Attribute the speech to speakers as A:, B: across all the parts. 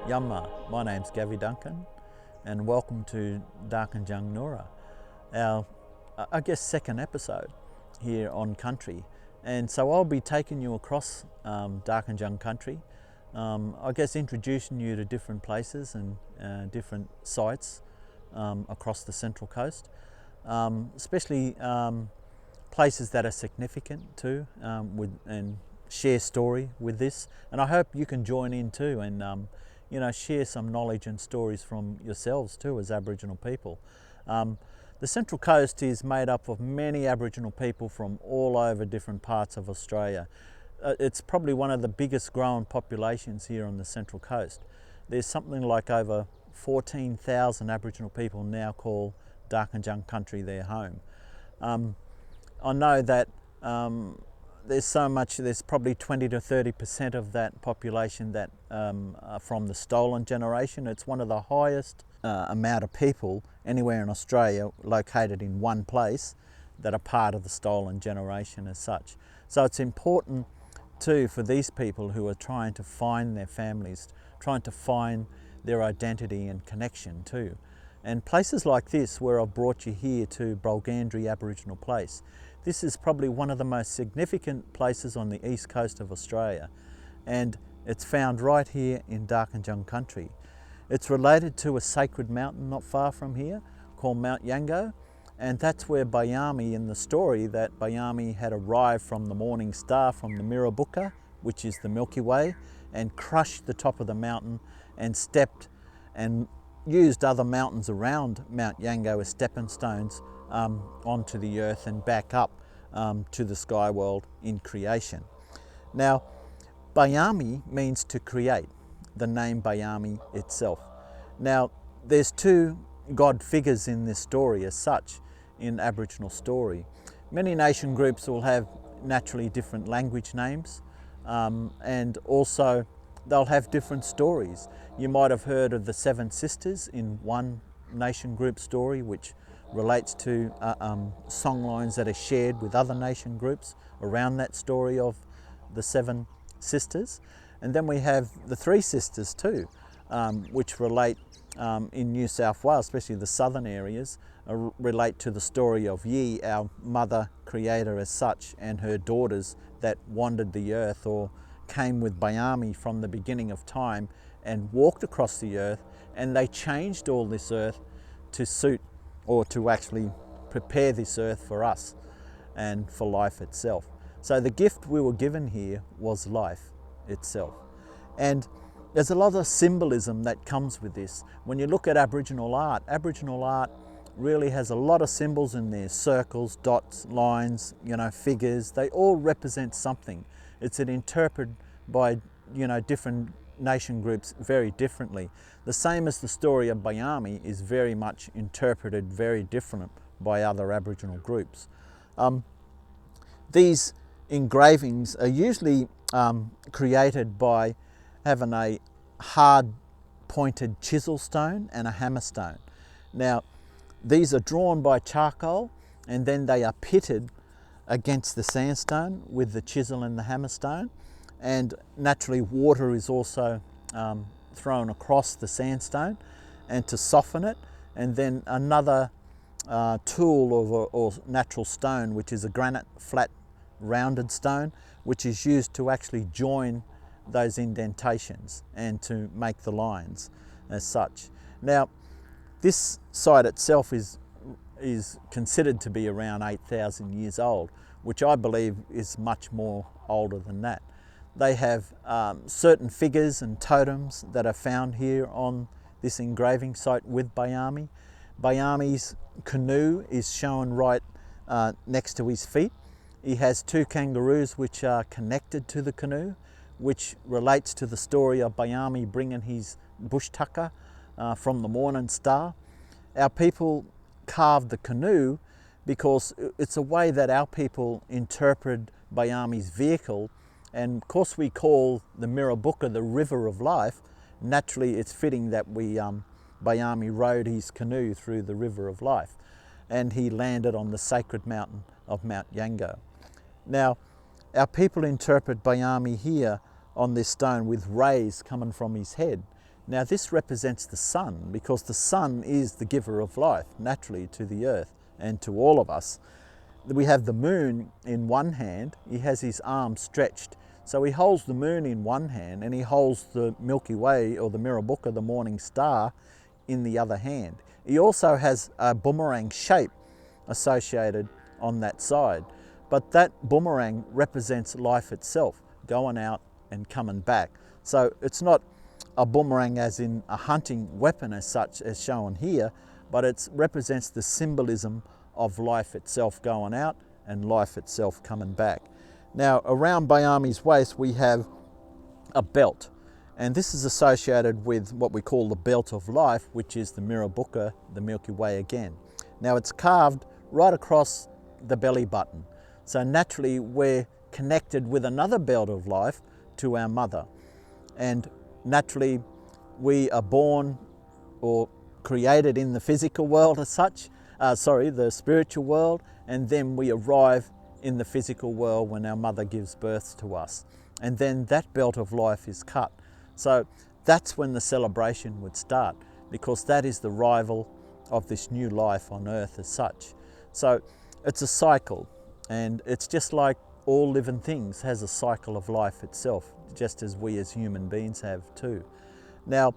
A: Yamma, my name's Gavi Duncan and welcome to Darkinjung Noora, our, second episode here on country. And so I'll be taking you across Darkinjung country, introducing you to different places and different sites across the Central Coast, especially places that are significant too, and share story with this. And I hope you can join in too and share some knowledge and stories from yourselves too as Aboriginal people. The Central Coast is made up of many Aboriginal people from all over different parts of Australia. It's probably one of the biggest growing populations here on the Central Coast. There's something like over 14,000 Aboriginal people now call Darkinjung country their home. I know that there's probably 20 to 30% of that population that are from the stolen generation. It's one of the highest amount of people anywhere in Australia located in one place that are part of the stolen generation as such. So it's important too for these people who are trying to find their families, trying to find their identity and connection too. And places like this, where I've brought you here to Bulgandri Aboriginal Place, this is probably one of the most significant places on the east coast of Australia, and it's found right here in Darkinjung country. It's related to a sacred mountain not far from here called Mount Yango, and that's where Bayami, in the story, that Bayami had arrived from the morning star from the Mirrabooka, which is the Milky Way, and crushed the top of the mountain and stepped and used other mountains around Mount Yango as stepping stones onto the earth and back up to the sky world in creation. Now, Bayami means to create, the name Bayami itself. Now, there's two God figures in this story as such, in Aboriginal story. Many nation groups will have naturally different language names, and also they'll have different stories. You might have heard of the Seven Sisters in one nation group story, which relates to songlines that are shared with other nation groups around that story of the Seven Sisters. And then we have the Three Sisters too, which relate in New South Wales, especially the southern areas, relate to the story of Yi, our mother creator as such, and her daughters that wandered the earth or came with Bayami from the beginning of time and walked across the earth, and they changed all this earth to suit or to actually prepare this earth for us and for life itself. So the gift we were given here was life itself. And there's a lot of symbolism that comes with this. When you look at Aboriginal art really has a lot of symbols in there: circles, dots, lines, figures. They all represent something. It's interpreted by different nation groups very differently. The same as the story of Bayami is very much interpreted very different by other Aboriginal groups. These engravings are usually created by having a hard pointed chisel stone and a hammer stone. Now, these are drawn by charcoal and then they are pitted against the sandstone with the chisel and the hammer stone, and naturally water is also thrown across the sandstone and to soften it, and then another tool or natural stone, which is a granite flat rounded stone, which is used to actually join those indentations and to make the lines as such. Now, this site itself is considered to be around 8,000 years old, which I believe is much more older than that. They have certain figures and totems that are found here on this engraving site with Bayami. Bayami's canoe is shown right next to his feet. He has two kangaroos which are connected to the canoe, which relates to the story of Bayami bringing his bush tucker from the morning star. Our people carved the canoe because it's a way that our people interpret Bayami's vehicle, and of course we call the Mirrabooka the river of life. Naturally it's fitting that Bayami rode his canoe through the river of life and he landed on the sacred mountain of Mount Yango. Now, our people interpret Bayami here on this stone with rays coming from his head Now this represents the sun, because the sun is the giver of life naturally to the earth and to all of us. We have the moon in one hand, he has his arms stretched. So he holds the moon in one hand and he holds the Milky Way or the Mirrabooka, the morning star, in the other hand. He also has a boomerang shape associated on that side. But that boomerang represents life itself, going out and coming back. So it's not a boomerang as in a hunting weapon as such as shown here, but it represents the symbolism of life itself going out and life itself coming back. Now around Bayami's waist we have a belt, and this is associated with what we call the belt of life, which is the Mirrabooka, the Milky Way again. Now it's carved right across the belly button. So naturally we're connected with another belt of life to our mother. And naturally we are born or created in the physical world as such, the spiritual world, and then we arrive in the physical world when our mother gives birth to us. And then that belt of life is cut. So that's when the celebration would start, because that is the arrival of this new life on earth as such. So it's a cycle, and it's just like all living things has a cycle of life itself, just as we as human beings have too. Now,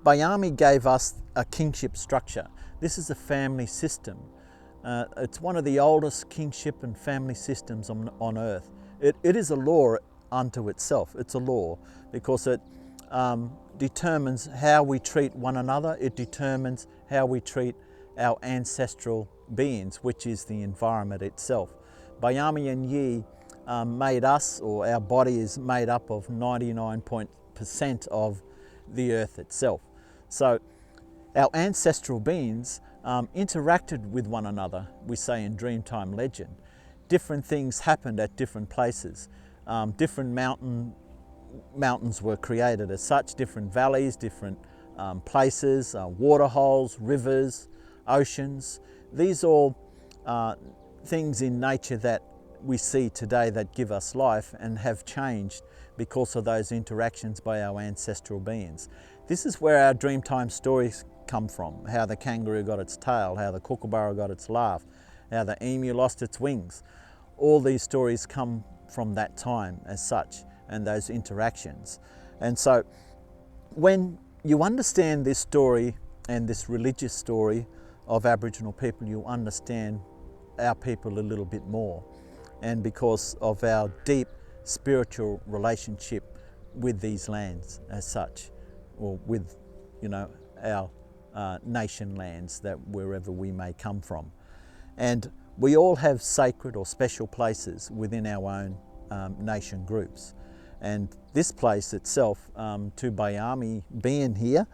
A: Bayami gave us a kingship structure. This is a family system. It's one of the oldest kingship and family systems on earth. It is a law unto itself. It's a law because it determines how we treat one another. It determines how we treat our ancestral beings, which is the environment itself. Bayami and Yi made us, or our body is made up of 99% of the earth itself. So our ancestral beings interacted with one another, we say in Dreamtime legend. Different things happened at different places. Different mountains were created as such, different valleys, different places, water holes, rivers, oceans. These all things in nature that we see today that give us life and have changed because of those interactions by our ancestral beings. This is where our Dreamtime stories come from, how the kangaroo got its tail, how the kookaburra got its laugh, how the emu lost its wings. All these stories come from that time as such, and those interactions. And so when you understand this story and this religious story of Aboriginal people, you understand our people a little bit more, and because of our deep spiritual relationship with these lands as such, or with, our nation lands, that wherever we may come from. And we all have sacred or special places within our own nation groups. And this place itself, to Bayami being here,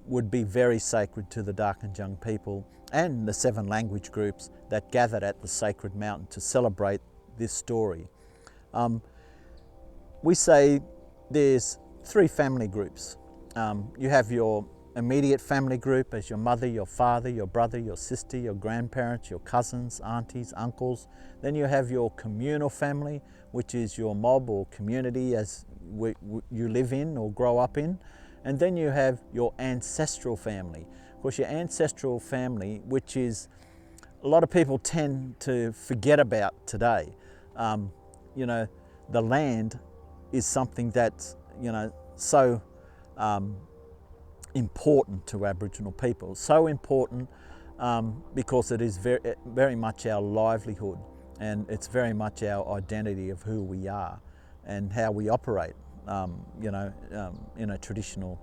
A: would be very sacred to the Darkinjung people and the 7 language groups that gathered at the sacred mountain to celebrate this story. We say there's 3 family groups. You have your immediate family group as your mother, your father, your brother, your sister, your grandparents, your cousins, aunties, uncles. Then you have your communal family, which is your mob or community as you live in or grow up in. And then you have your ancestral family. Of course, your ancestral family, which is a lot of people tend to forget about today. The land is something that's, so important to Aboriginal people. So important because it is very, very much our livelihood, and it's very much our identity of who we are and how we operate, in a traditional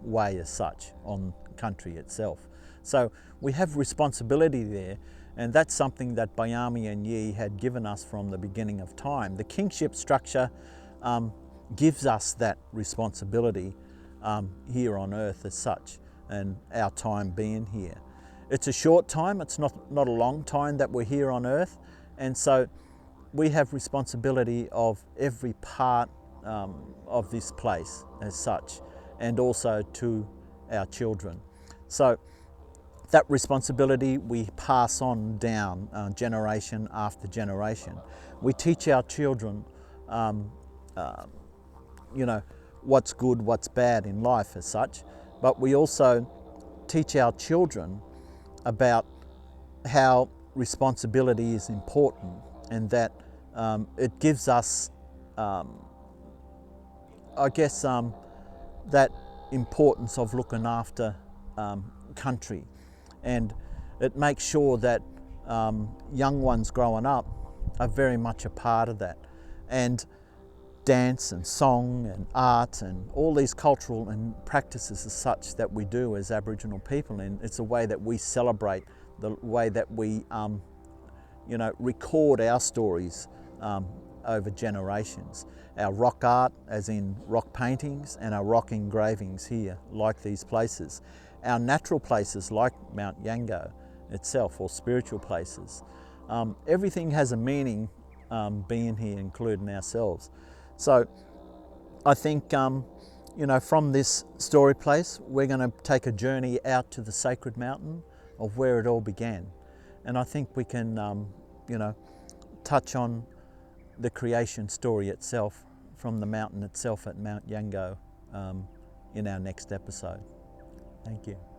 A: way as such on country itself. So we have responsibility there, and that's something that Bayami and Yi had given us from the beginning of time. The kingship structure gives us that responsibility here on earth as such, and our time being here. It's a short time, it's not a long time that we're here on earth, and so we have responsibility of every part of this place as such, and also to our children. So that responsibility we pass on down generation after generation. We teach our children what's good, what's bad in life as such, but we also teach our children about how responsibility is important, and that it gives us, I guess, that importance of looking after country, and it makes sure that young ones growing up are very much a part of that. And dance and song and art and all these cultural and practices as such that we do as Aboriginal people, and it's a way that we celebrate, the way that we record our stories over generations. Our rock art, as in rock paintings, and our rock engravings here, like these places. Our natural places like Mount Yango itself, or spiritual places. Everything has a meaning being here, including ourselves. So I think, from this story place, we're going to take a journey out to the sacred mountain of where it all began. And I think we can, touch on the creation story itself from the mountain itself at Mount Yango in our next episode. Thank you.